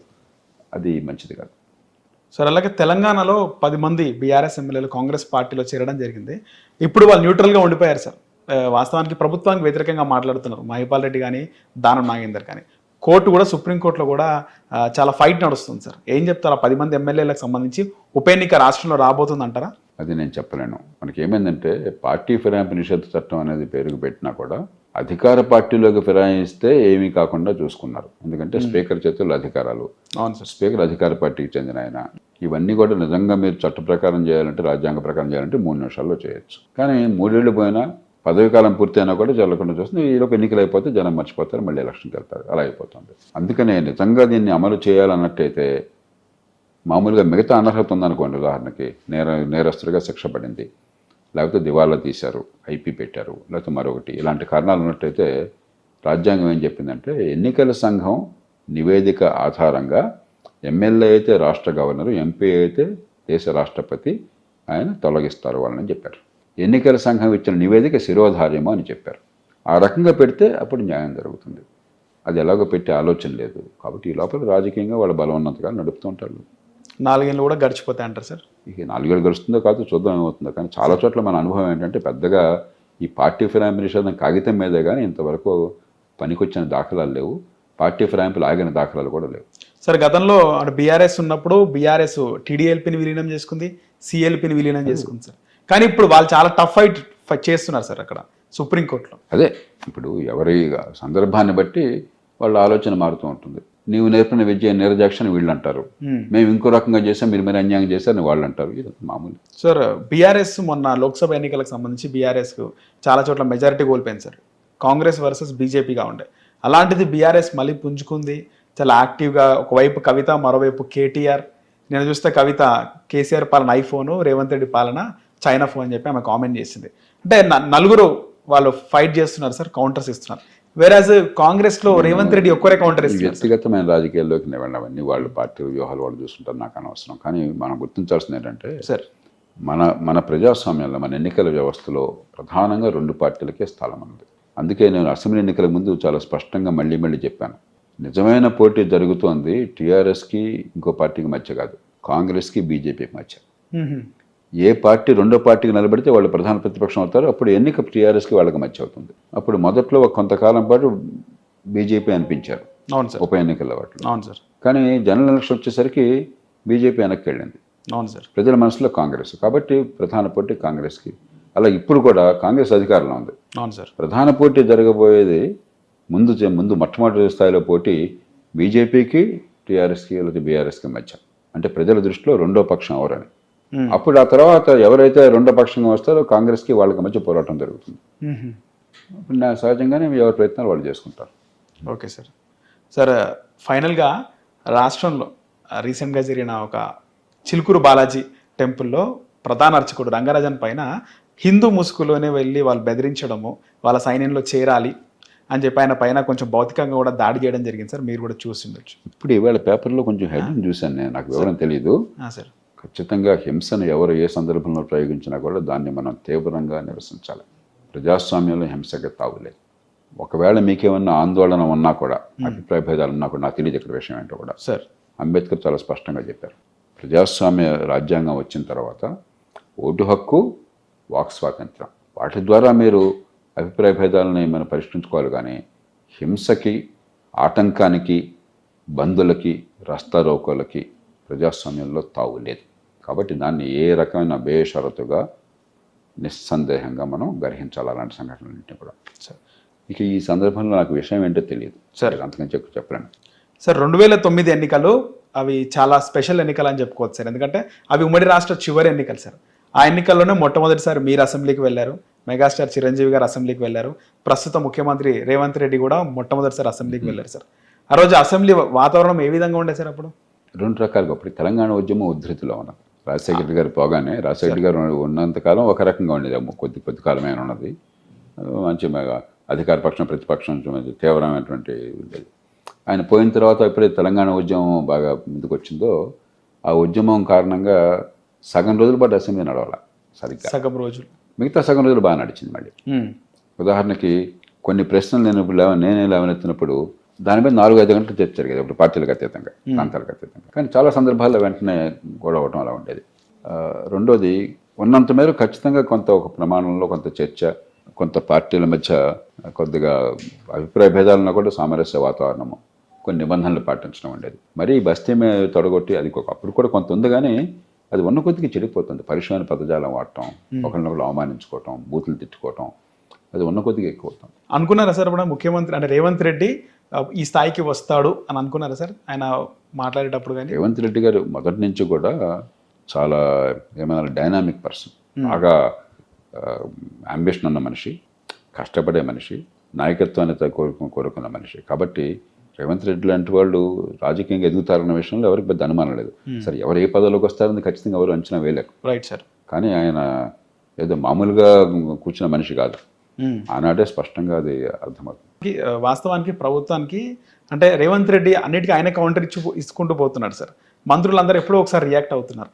అది మంచిది కాదు. సార్ అలాగే తెలంగాణలో 10 మంది బీఆర్ఎస్ ఎమ్మెల్యేలు కాంగ్రెస్ పార్టీలో చేరడం జరిగింది. ఇప్పుడు వాళ్ళు న్యూట్రల్గా ఉండిపోయారు సార్. వాస్తవానికి ప్రభుత్వానికి వ్యతిరేకంగా మాట్లాడుతున్నారు మహిపాల్ రెడ్డి కానీ, దానం నాగేందర్ కానీ. సుప్రీంకోర్టులో కూడా చాలా ఫైట్ నడుస్తుంది సార్. ఏం చెప్తారు? 10 మంది ఎమ్మెల్యేలకు సంబంధించి ఉప ఎన్నిక రాష్ట్రంలో రాబోతుంది అంటారా? అది నేను చెప్పలేను. మనకి ఏమైందంటే, పార్టీ ఫిరాయింపు నిషేధ చట్టం అనేది పేరుకు పెట్టినా కూడా అధికార పార్టీలోకి ఫిరాయిస్తే ఏమీ కాకుండా చూసుకున్నారు. ఎందుకంటే స్పీకర్ చేతుల్లో అధికారాలు. అవును సార్. స్పీకర్ అధికార పార్టీకి చెందిన ఆయన. ఇవన్నీ కూడా నిజంగా మీరు చట్ట ప్రకారం చేయాలంటే, రాజ్యాంగ ప్రకారం చేయాలంటే 3 నిమిషాల్లో చేయొచ్చు. కానీ 3 ఏళ్ళు పోయినా, పదవి కాలం పూర్తయినా కూడా జరగకుండా చూస్తుంది. ఈలోపు ఎన్నికలు అయిపోతే జనం మర్చిపోతారు, మళ్ళీ ఎలక్షన్కి వెళ్తారు. అలా అయిపోతుంది. అందుకనే నిజంగా దీన్ని అమలు చేయాలన్నట్టయితే, మామూలుగా మిగతా అనర్హత ఉందనుకోండి, ఉదాహరణకి నేరస్తుడిగా శిక్ష పడింది, లేకపోతే దివాళా తీశారు, ఐపీ పెట్టారు, లేకపోతే మరొకటి, ఇలాంటి కారణాలు ఉన్నట్టయితే రాజ్యాంగం ఏం చెప్పిందంటే, ఎన్నికల సంఘం నివేదిక ఆధారంగా ఎమ్మెల్యే అయితే రాష్ట్ర గవర్నరు, ఎంపీ అయితే దేశ రాష్ట్రపతి ఆయన తొలగిస్తారు వాళ్ళని చెప్పారు. ఎన్నికల సంఘం ఇచ్చిన నివేదిక శిరోధార్యము అని చెప్పారు. ఆ రకంగా పెడితే అప్పుడు న్యాయం జరుగుతుంది. అది ఎలాగో పెట్టే ఆలోచన లేదు. కాబట్టి ఈ లోపల రాజకీయంగా వాళ్ళ బలవన్నతగా నడుపుతూ ఉంటారు. 4 ఏళ్ళు కూడా గడిచిపోతాయి అంటారు సార్. ఇక 4 ఏళ్ళు గడుస్తుందో కాదు, చూద్దాం ఏమవుతుందో. కానీ చాలా చోట్ల మన అనుభవం ఏంటంటే, పెద్దగా ఈ పార్టీ ఫిరాయింపు నిషేధం కాగితం మీదే కానీ ఇంతవరకు పనికొచ్చిన దాఖలాలు లేవు. పార్టీ ఫిరాయింపులు ఆగిన దాఖలాలు కూడా లేవు. సార్ గతంలో బీఆర్ఎస్ ఉన్నప్పుడు బీఆర్ఎస్ టీడీఎల్పీని విలీనం చేసుకుంది, సిఎల్పీని విలీనం చేసుకుంది సార్. కానీ ఇప్పుడు వాళ్ళు చాలా టఫ్ ఫైట్ చేస్తున్నారు సార్ అక్కడ సుప్రీంకోర్టులో. అదే ఇప్పుడు ఎవరి సందర్భాన్ని బట్టి వాళ్ళ ఆలోచన మారుతూ ఉంటుంది. నీవు నేర్పిన విద్య నిర్దాక్షణ వీళ్ళు అంటారు, మేము ఇంకో రకంగా చేసాం, మీరు మరి అన్యాయం చేశారని వాళ్ళు అంటారు. ఇది మామూలు సార్. బీఆర్ఎస్ మొన్న లోక్సభ ఎన్నికలకు సంబంధించి బీఆర్ఎస్ చాలా చోట్ల మెజారిటీ కోల్పోయింది సార్. కాంగ్రెస్ వర్సెస్ బీజేపీగా ఉండే. అలాంటిది బీఆర్ఎస్ మళ్ళీ పుంజుకుంది, చాలా యాక్టివ్గా. ఒకవైపు కవిత, మరోవైపు కేటీఆర్. నేను చూస్తే కవిత కేసీఆర్ పాలన ఐఫోను, రేవంత్ రెడ్డి పాలన చైనా ఫోన్ అని చెప్పి ఆమె కామెంట్ చేసింది. అంటే నలుగురు వాళ్ళు ఫైట్ చేస్తున్నారు సార్, కౌంటర్స్ ఇస్తున్నారు. వేరాజ్ కాంగ్రెస్ లో రేవంత్ రెడ్డి ఒక్కరే కౌంటర్ ఇస్తున్నారు. వ్యక్తిగతమైన రాజకీయాల్లోకి వెళ్ళినవన్నీ వాళ్ళు పార్టీ వ్యూహాలు వాళ్ళు చూస్తుంటారు, నాకు అనవసరం. కానీ మనం గుర్తించాల్సింది ఏంటంటే సార్, మన ప్రజాస్వామ్యంలో, మన ఎన్నికల వ్యవస్థలో ప్రధానంగా 2 పార్టీలకే స్థలం ఉంది. అందుకే నేను అసెంబ్లీ ఎన్నికల ముందు చాలా స్పష్టంగా మళ్ళీ చెప్పాను, నిజమైన పోటీ జరుగుతోంది టీఆర్ఎస్కి ఇంకో పార్టీకి మధ్య కాదు, కాంగ్రెస్కి బీజేపీకి మధ్య. ఏ పార్టీ రెండో పార్టీకి నిలబడితే వాళ్ళు ప్రధాన ప్రతిపక్షం అవుతారు. అప్పుడు ఎన్నిక టీఆర్ఎస్కి వాళ్ళకి మధ్య అవుతుంది. అప్పుడు మొదట్లో కొంతకాలం పాటు బీజేపీ అనిపించారు అవును సార్. ఉప ఎన్నికల వాటిలో. అవును సార్. కానీ జనరల్ ఎలక్షన్ వచ్చేసరికి బీజేపీ వెనక్కి వెళ్ళింది. అవును సార్. ప్రజల మనసులో కాంగ్రెస్. కాబట్టి ప్రధాన పోటీ కాంగ్రెస్కి. అలా ఇప్పుడు కూడా కాంగ్రెస్ అధికారంలో ఉంది. అవును సార్. ప్రధాన పోటీ జరగబోయేది ముందు మొట్టమొదటి స్థాయిలో పోటీ బీజేపీకి, టీఆర్ఎస్కి లేదా బీఆర్ఎస్కి మధ్య. అంటే ప్రజల దృష్టిలో రెండో పక్షం ఎవరని. అప్పుడు ఆ తర్వాత ఎవరైతే రెండో పక్షంగా వస్తారో కాంగ్రెస్కి వాళ్ళకి మధ్య పోరాటం జరుగుతుంది. అప్పుడు సహజంగానే ఎవరి ప్రయత్నాలు వాళ్ళు చేసుకుంటారు. Okay sir. సార్ ఫైనల్గా రాష్ట్రంలో రీసెంట్గా జరిగిన ఒక చిలుకూరు బాలాజీ టెంపుల్లో ప్రధాన అర్చకుడు రంగరాజన్ పైన హిందూ ముసుగులోనే వెళ్ళి వాళ్ళు బెదిరించడము, వాళ్ళ సైన్యంలో చేరాలి అని చెప్పి ఆయన పైన కొంచెం భౌతికంగా కూడా దాడి చేయడం జరిగింది సార్. మీరు కూడా చూసిండొచ్చు. ఇప్పుడు ఇవాళ పేపర్లో కొంచెం హెడ్డింగ్ చూశాను నేను, నాకు వివరం తెలియదు. సార్ ఖచ్చితంగా హింసను ఎవరు ఏ సందర్భంలో ప్రయోగించినా కూడా దాన్ని మనం తీవ్రంగా నిరసించాలి. ప్రజాస్వామ్యంలో హింసకి తావులేదు. ఒకవేళ మీకేమన్నా ఆందోళన ఉన్నా కూడా, అభిప్రాయ భేదాలు ఉన్నా కూడా, నాకు తెలియదు ఇక్కడ విషయం ఏంటో కూడా. సార్ అంబేద్కర్ చాలా స్పష్టంగా చెప్పారు. ప్రజాస్వామ్య రాజ్యాంగం వచ్చిన తర్వాత ఓటు హక్కు, వాక్ స్వాతంత్రం, వాటి ద్వారా మీరు అభిప్రాయ భేదాలని మనం పరిష్కరించుకోవాలి. కానీ హింసకి, ఆటంకానికి, బంధులకి, రస్తారోకోలకి ప్రజాస్వామ్యంలో తావు లేదు. కాబట్టి దాన్ని ఏ రకమైన బేషరతుగా నిస్సందేహంగా మనం గ్రహించాలి అలాంటి సంఘటనలన్నింటినీ కూడా. ఇక ఈ సందర్భంలో నాకు విషయం ఏంటో తెలియదు సార్, అంతకని చెప్పలేను సార్. 2009 ఎన్నికలు అవి చాలా స్పెషల్ ఎన్నికలు అని చెప్పుకోవచ్చు సార్. ఎందుకంటే అవి ఉమ్మడి రాష్ట్ర చివరి ఎన్నికలు సార్. ఆ ఎన్నికల్లోనే మొట్టమొదటిసారి మీరు అసెంబ్లీకి వెళ్ళారు, మెగాస్టార్ చిరంజీవి గారు అసెంబ్లీకి వెళ్ళారు, ప్రస్తుత ముఖ్యమంత్రి రేవంత్ రెడ్డి కూడా మొట్టమొదటిసారి అసెంబ్లీకి వెళ్ళారు సార్. ఆ రోజు అసెంబ్లీ వాతావరణం ఏ విధంగా ఉండే సార్? అప్పుడు రెండు రకాలుగా. అప్పుడు తెలంగాణ ఉద్యమం ఉధృతిలో ఉన్నది. రాజశేఖర గారు పోగానే, రాజశేఖర గారు ఉన్నంతకాలం ఒక రకంగా ఉండేది, కొద్ది కాలమైన ఉన్నది. మంచి అధికార పక్షం ప్రతిపక్షం తీవ్రమైనటువంటి ఉండేది. ఆయన పోయిన తర్వాత ఎప్పుడైతే తెలంగాణ ఉద్యమం బాగా ముందుకు వచ్చిందో, ఆ ఉద్యమం కారణంగా సగం రోజుల పాటు అసెంబ్లీ నడవాల సరిగ్గా. సగం రోజులు, మిగతా సగం రోజులు బాగా నడిచింది. మళ్ళీ ఉదాహరణకి కొన్ని ప్రశ్నలు నేనే లేవనెత్తినప్పుడు దాని మీద 4-5 గంటలు చర్చ జరిగేది. ఇప్పుడు పార్టీలకు అతీతంగా, ప్రాంతాలకు అతీతంగా. కానీ చాలా సందర్భాల్లో వెంటనే గొడవ అవటం అలా ఉండేది. రెండోది, ఉన్నంత మేర ఖచ్చితంగా కొంత ఒక ప్రమాణంలో కొంత చర్చ, కొంత పార్టీల మధ్య కొద్దిగా అభిప్రాయ భేదాలను కూడా సామరస్య వాతావరణము, కొన్ని నిబంధనలు పాటించడం ఉండేది. మరీ బస్తీ మీద తొడగొట్టి అది అప్పుడు కూడా కొంత ఉంది. కానీ అది ఉన్న కొద్దిగా చెడిపోతుంది. పరుషమైన పదజాలం వాడటం, ఒకరినొకరు అవమానించుకోవటం, బూతులు తిట్టుకోవటం, అది ఉన్న కొద్దిగా ఎక్కువ అవుతుంది. అనుకున్నారా సార్ ఇప్పుడు ముఖ్యమంత్రి అంటే రేవంత్ రెడ్డి ఈ స్థాయికి వస్తాడు అని అనుకున్నారా సార్ ఆయన మాట్లాడేటప్పుడు? కానీ రేవంత్ రెడ్డి గారు మొదటి నుంచి కూడా చాలా ఏమైనా డైనామిక్ పర్సన్, బాగా అంబిషన్ ఉన్న మనిషి, కష్టపడే మనిషి, నాయకత్వాన్ని కోరుకున్న మనిషి. కాబట్టి రేవంత్ రెడ్డి లాంటి వాళ్ళు రాజకీయంగా ఎదుగుతారన్న విషయంలో ఎవరికి పెద్ద అనుమానం లేదు. సరే, ఎవరు ఏ పదవిలోకి వస్తారని ఖచ్చితంగా ఎవరు అంచనా వేయలేరు. Right sir. కానీ ఆయన ఏదో మామూలుగా కూర్చున్న మనిషి కాదు. ఆనాడే స్పష్టంగా అది అర్థమవుతుంది. వాస్తవానికి ప్రభుత్వానికి అంటే రేవంత్ రెడ్డి అన్నిటికీ ఆయన కౌంటర్ ఇచ్చుకుంటూ పోతున్నాడు సార్. మంత్రులందరూ ఎప్పుడో ఒకసారి రియాక్ట్ అవుతున్నారు.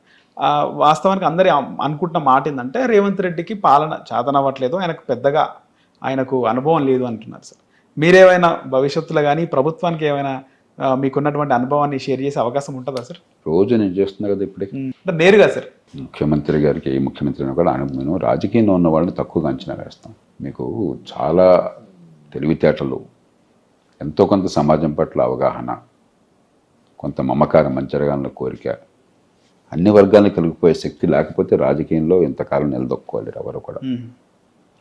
వాస్తవానికి అందరి అనుకుంటున్న మాట ఏంటంటే రేవంత్ రెడ్డికి పాలన చేతనవ్వట్లేదు, ఆయనకు పెద్దగా ఆయనకు అనుభవం లేదు అంటున్నారు సార్. మీరేమైనా భవిష్యత్తులో కానీ ప్రభుత్వానికి ఏమైనా మీకున్నటువంటి అనుభవాన్ని షేర్ చేసే అవకాశం ఉంటుందా సార్? రోజు నేను చేస్తున్నా కదా ఇప్పటికి, అంటే నేరుగా సార్. ముఖ్యమంత్రి గారికి, ఏ ముఖ్యమంత్రిని కూడా నేను రాజకీయంలో ఉన్న వాళ్ళని తక్కువగా అంచనా వేస్తాం. మీకు చాలా తెలివితేటలు, ఎంతో కొంత సమాజం పట్ల అవగాహన, కొంత మమకారం, మంచి జరగాలన్న కోరిక, అన్ని వర్గాలను కలిగిపోయే శక్తి లేకపోతే రాజకీయంలో ఇంతకాలం నిలదొక్కుకోవాలి ఎవరు కూడా.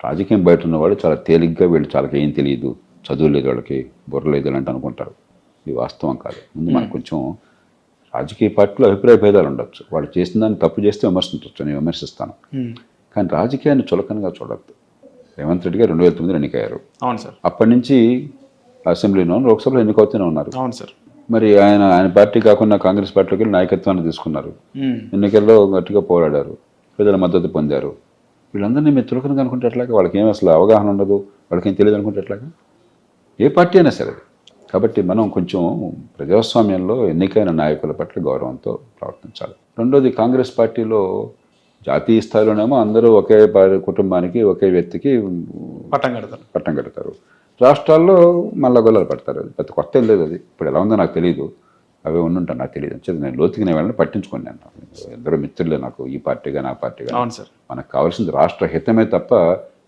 రాజకీయం బయట ఉన్నవాళ్ళు చాలా తేలిగ్గా వీళ్ళు చాలా ఏం తెలియదు, చదువు లేదు, వాళ్ళకి బుర్ర లేదు అంటే అనుకుంటారు. ఇది వాస్తవం కాదు. ముందు మనకు కొంచెం రాజకీయ పార్టీలో అభిప్రాయ భేదాలు ఉండొచ్చు, వాళ్ళు చేసిన దాన్ని తప్పు చేస్తే విమర్శించవచ్చు, నేను విమర్శిస్తాను. కానీ రాజకీయాన్ని చులకనగా చూడద్దు. రేవంత్ రెడ్డి గారు 2009 ఎన్నికయ్యారు. అవును సార్. అప్పటి నుంచి అసెంబ్లీలో, లోక్సభలో ఎన్నికవుతూనే ఉన్నారు. అవును సార్. మరి ఆయన పార్టీ కాకుండా కాంగ్రెస్ పార్టీకి వెళ్ళి నాయకత్వాన్ని తీసుకున్నారు. ఎన్నికల్లో గట్టిగా పోరాడారు, ప్రజల మద్దతు పొందారు. వీళ్ళందరినీ మీరు చులకనగా అనుకుంటే ఎట్లాగా? వాళ్ళకి ఏం అసలు అవగాహన ఉండదు, వాళ్ళకి ఏం తెలియదు అనుకుంటే ఎట్లాగా? ఏ పార్టీ అయినా సరే. కాబట్టి మనం కొంచెం ప్రజాస్వామ్యంలో ఎన్నికైన నాయకుల పట్ల గౌరవంతో ప్రవర్తించాలి. రెండోది, కాంగ్రెస్ పార్టీలో జాతీయ స్థాయిలోనేమో అందరూ ఒకే కుటుంబానికి, ఒకే వ్యక్తికి పట్టం కడతారు. రాష్ట్రాల్లో మళ్ళా గొల్లలు పడతారు. అది పెద్ద కొత్త లేదు. అది ఇప్పుడు ఎలా ఉందో నాకు తెలియదు. అవి ఉండుంటాను, నాకు తెలియదు. అంటే నేను లోతుగా వెళ్ళి పట్టించుకున్నాను. ఎందరో మిత్రులే నాకు, ఈ పార్టీగా నా పార్టీగా. అవును సార్. మనకు కావాల్సింది రాష్ట్ర హితమే తప్ప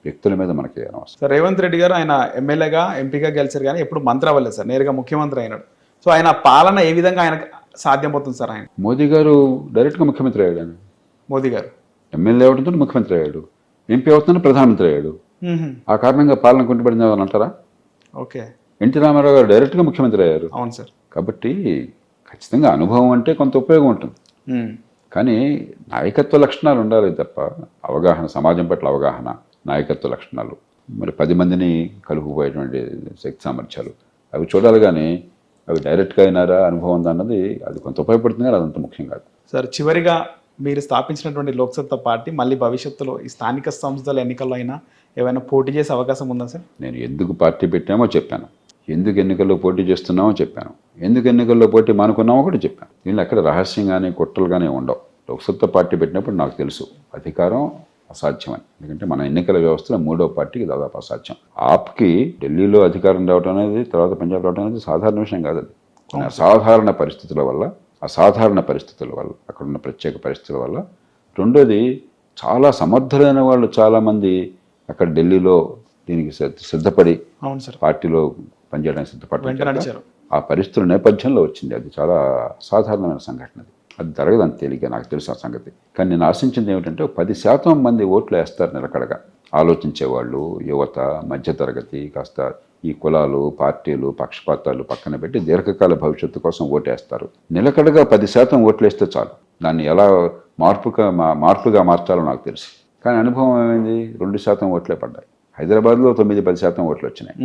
వ్యక్తుల మీద మనకి అనవసరం. సార్ రేవంత్ రెడ్డి గారు ఆయన ఎమ్మెల్యేగా ఎంపీగా గెలిచారు కానీ ఎప్పుడు మంత్రి అవ్వలేదు సార్, నేరుగా ముఖ్యమంత్రి అయినాడు. సో ఆయన పాలన ఏ విధంగా ఆయనకు సాధ్యమవుతుంది సార్? ఆయన మోదీ గారు డైరెక్ట్గా ముఖ్యమంత్రి అయ్యాడు. ఆయన మోదీ గారు ఎమ్మెల్యే అవడంతో ముఖ్యమంత్రి అయ్యాడు, ఎంపీ అవుతుంటే ప్రధానమంత్రి అయ్యాడు. ఆ కారణంగా పాలన కుంటుపడింది అని అంటారా? ఓకే. ఎన్టీ రామారావు గారు డైరెక్ట్గా ముఖ్యమంత్రి అయ్యారు. అవును సార్. కాబట్టి ఖచ్చితంగా అనుభవం అంటే కొంత ఉపయోగం ఉంటుంది, కానీ నాయకత్వ లక్షణాలు ఉండాలి తప్ప అవగాహన, సమాజం పట్ల అవగాహన, నాయకత్వ లక్షణాలు, మరి 10 మందిని కలుపుకుపోయేటువంటి శక్తి సామర్థ్యాలు అవి చూడాలి. కానీ అవి డైరెక్ట్గా అయినారా, అనుభవం ఉందా అన్నది అది కొంత ఉపయోగపడుతుంది, కానీ అదంత ముఖ్యం కాదు. సార్ చివరిగా మీరు స్థాపించినటువంటి లోక్సత్తా పార్టీ మళ్ళీ భవిష్యత్తులో ఈ స్థానిక సంస్థల ఎన్నికల్లో అయినా ఏమైనా పోటీ చేసే అవకాశం ఉందా సార్? నేను ఎందుకు పార్టీ పెట్టామో చెప్పాను, ఎందుకు ఎన్నికల్లో పోటీ చేస్తున్నామో చెప్పాను, ఎందుకు ఎన్నికల్లో పోటీ మానుకున్నామో కూడా చెప్పాను. దీనిలో ఎక్కడ రహస్యం కానీ కుట్రలు కానీ ఉండవు. లోక్సత్తా పార్టీ పెట్టినప్పుడు నాకు తెలుసు అధికారం అసాధ్యమని, ఎందుకంటే మన ఎన్నికల వ్యవస్థలో 3వ పార్టీకి దాదాపు అసాధ్యం. ఆప్కి ఢిల్లీలో అధికారం రావడం అనేది, తర్వాత పంజాబ్ రావడం అనేది సాధారణ విషయం కాదు. అది కొన్ని అసాధారణ పరిస్థితుల వల్ల, అక్కడున్న ప్రత్యేక పరిస్థితుల వల్ల. రెండోది, చాలా సమర్థులైన వాళ్ళు చాలామంది అక్కడ ఢిల్లీలో దీనికి సిద్ధపడి అవును సార్ పార్టీలో పనిచేయడానికి సిద్ధపడ్డారు. ఆ పరిస్థితుల నేపథ్యంలో వచ్చింది. అది చాలా సాధారణమైన సంఘటన. అది జరగదు అంత తేలిక, నాకు తెలుసు ఆ సంగతి. కానీ నేను ఆశించింది ఏమిటంటే 10% మంది ఓట్లు వేస్తారు నిలకడగా, ఆలోచించేవాళ్ళు, యువత, మధ్యతరగతి, కాస్త ఈ కులాలు, పార్టీలు, పక్షపాతాలు పక్కన పెట్టి దీర్ఘకాల భవిష్యత్తు కోసం ఓటేస్తారు. నిలకడగా 10% ఓట్లు వేస్తే చాలు. దాన్ని ఎలా మార్పుగా మార్చాలో నాకు తెలుసు. కానీ అనుభవం ఏమైంది? 2% ఓట్లే పడ్డాయి. హైదరాబాద్లో 9-10% ఓట్లు వచ్చినాయి,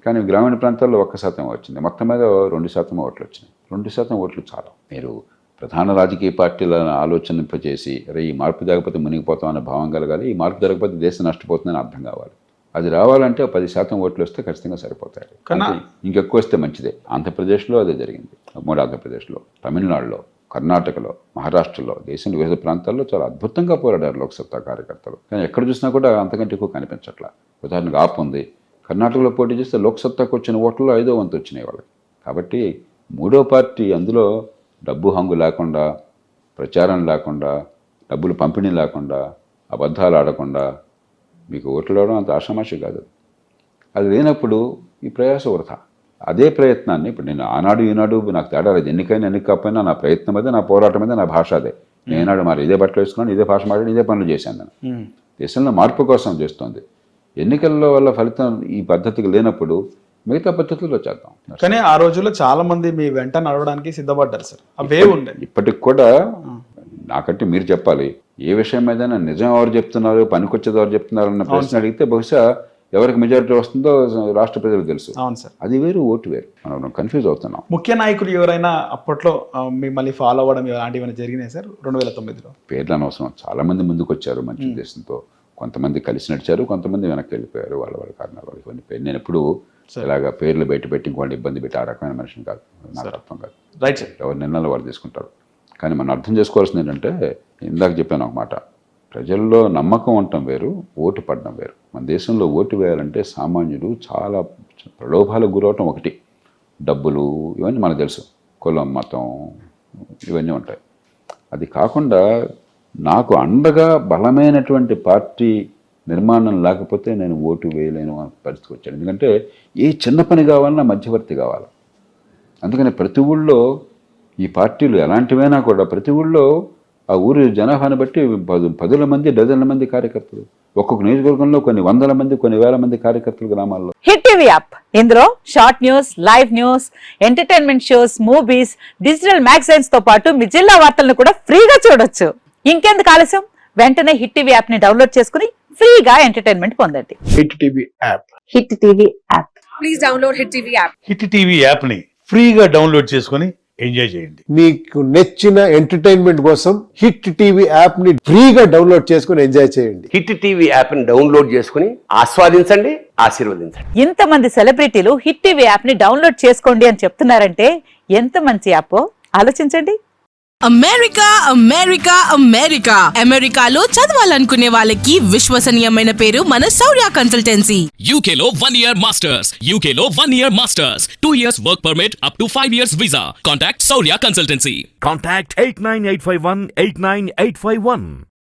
కానీ గ్రామీణ ప్రాంతాల్లో 1% వచ్చింది. మొత్తం మీద 2% ఓట్లు వచ్చినాయి. 2% ఓట్లు చాలు. మీరు ప్రధాన రాజకీయ పార్టీలను ఆలోచనింపజేసి, అరే ఈ మార్పు జరగకపోతే మునిగిపోతామనే భావం కలగాలి, ఈ మార్పు జరగకపోతే దేశం నష్టపోతుందని అర్థం కావాలి. అది రావాలంటే 10% ఓట్లు వస్తే ఖచ్చితంగా సరిపోతాయి. కానీ ఇంకెక్కువ వస్తే మంచిదే. ఆంధ్రప్రదేశ్లో అదే జరిగింది. ఉమ్మడి ఆంధ్రప్రదేశ్లో, తమిళనాడులో, కర్ణాటకలో, మహారాష్ట్రలో, దేశంలో వివిధ ప్రాంతాల్లో చాలా అద్భుతంగా పోరాడారు లోక్సత్తా కార్యకర్తలు. కానీ ఎక్కడ చూసినా కూడా అంతకంటే ఎక్కువ కనిపించట్లా. ఉదాహరణకు ఆప్ ఉంది, కర్ణాటకలో పోటీ చేస్తే లోక్సత్తాకు వచ్చిన ఓట్లలో 5వ వంతు వచ్చినాయి వాళ్ళకి. కాబట్టి 3వ పార్టీ అందులో డబ్బు హంగు లేకుండా, ప్రచారం లేకుండా, డబ్బులు పంపిణీ లేకుండా, అబద్ధాలు ఆడకుండా మీకు ఓట్లు రావడం అంత ఆషామాషి కాదు. అది లేనప్పుడు ఈ ప్రయాస వృథా. అదే ప్రయత్నాన్ని ఇప్పుడు నేను ఆనాడు ఈనాడు నాకు తేడా లేదు. ఎన్నికైనా ఎన్నికపోయినా నా ప్రయత్నం అదే, నా పోరాటం అదే, నా భాష అదే. నేనాడు మరి ఇదే బట్టలు వేసుకున్నాను, ఇదే భాష మాట్లాడి, ఇదే పనులు చేశాను. నేను దేశంలో మార్పు కోసం చేస్తుంది. ఎన్నికల్లో వల్ల ఫలితం ఈ పద్ధతికి లేనప్పుడు మిగతా పద్ధతుల్లో చేద్దాం. కానీ ఆ రోజుల్లో చాలా మంది మీ వెంట నడవడానికి సిద్ధపడ్డారు సార్. అవే ఉండే ఇప్పటికి కూడా. నాకంటే మీరు చెప్పాలి, ఏ విషయం మీద నిజం ఎవరు చెప్తున్నారు, పనికొచ్చేది ఎవరు చెప్తున్నారు అన్న ప్రశ్న అడిగితే బహుశా ఎవరికి మెజారిటీ వస్తుందో రాష్ట్ర ప్రజలకు తెలుసు. అవును సార్. అది వేరు, ఓటు వేరు. మనం కన్ఫ్యూజ్ అవుతున్నాం. ముఖ్య నాయకులు ఎవరైనా అప్పట్లో మిమ్మల్ని ఫాలో అవ్వడం ఇలాంటివి జరిగినాయి సార్ 2009లో? పేర్లు అనవసరం. చాలా మంది ముందుకు వచ్చారు మంచి ఉద్దేశంతో. కొంతమంది కలిసి నడిచారు, కొంతమంది వెనక్కి వెళ్ళిపోయారు వాళ్ళ కారణాలు. ఇవన్నీ పేరు నేను ఎప్పుడు ఇలాగా పేర్లు పెట్టి ఇంకోటి ఇబ్బంది పెట్టి ఆ రకమైన మనిషిని కాదు, నాకు అర్థం కాదు. Right sir. ఎవరి నిర్ణయాలు వాళ్ళు తీసుకుంటారు. కానీ మనం అర్థం చేసుకోవాల్సింది ఏంటంటే, ఇందాక చెప్పాను ఒక మాట, ప్రజల్లో నమ్మకం ఉండటం వేరు, ఓటు పడడం వేరు. మన దేశంలో ఓటు వేయాలంటే సామాన్యుడు చాలా ప్రలోభాలకు గురవటం ఒకటి. డబ్బులు ఇవన్నీ మనకు తెలుసు, కులం, మతం ఇవన్నీ ఉంటాయి. అది కాకుండా నాకు అండగా బలమైనటువంటి పార్టీ నిర్మాణం లేకపోతే నేను ఓటు వేయలేను అనే పరిస్థితికి వచ్చాను. ఎందుకంటే ఏ చిన్న పని కావాలన్నా మధ్యవర్తి కావాలి. అందుకని ప్రతి ఊళ్ళో ఈ పార్టీలు ఎలాంటివైనా కూడా ప్రతి ఊళ్ళో ఆ ఊరి జనాభాను బట్టి 10 మంది, డజన్ల మంది కార్యకర్తలు, ఒక్కొక్క నియోజకవర్గంలో కొన్ని 100 మంది, కొన్ని 1000 మంది కార్యకర్తలు గ్రామాల్లో. హిట్ టీవీ యాప్, ఇందులో short news, live news, entertainment shows, movies, digital magazines తో పాటు మీ జిల్లా వార్తలను కూడా ఫ్రీగా చూడొచ్చు. ఇంకెందుకు ఆలస్యం, వెంటనే హిట్ టీవీ యాప్ ని డౌన్లోడ్ చేసుకుని ఫ్రీగా ఎంటర్టైన్మెంట్ పొందండి. Hit TV app. Hit TV app. Please download hit TV app. Hit TV app ని ఫ్రీగా డౌన్లోడ్ చేసుకొని ఎంజాయ్ చేయండి. మీకు నచ్చిన ఎంటర్టైన్మెంట్ కోసం హిట్ టీవీ యాప్ ని ఫ్రీగా డౌన్లోడ్ చేసుకొని ఎంజాయ్ చేయండి. హిట్ టీవీ యాప్ ని డౌన్లోడ్ చేసుకుని ఆస్వాదించండి, ఆశీర్వదించండి. ఇంతమంది సెలబ్రిటీలు హిట్ టీవీ యాప్ ని డౌన్లోడ్ చేసుకోండి అని చెప్తున్నారంటే ఎంత మంచి యాప్ ఆలోచించండి. అమెరికా అమెరికా అమెరికా అమెరికాలో చదవాలనుకునే వాళ్ళకి విశ్వసనీయమైన పేరు మన శౌర్య consultancy. UK Law 1 Year Masters. UK Law 1 Year Masters. 2 years work permit up to 5 years visa. Contact Saurya Consultancy. Contact 89851 89851.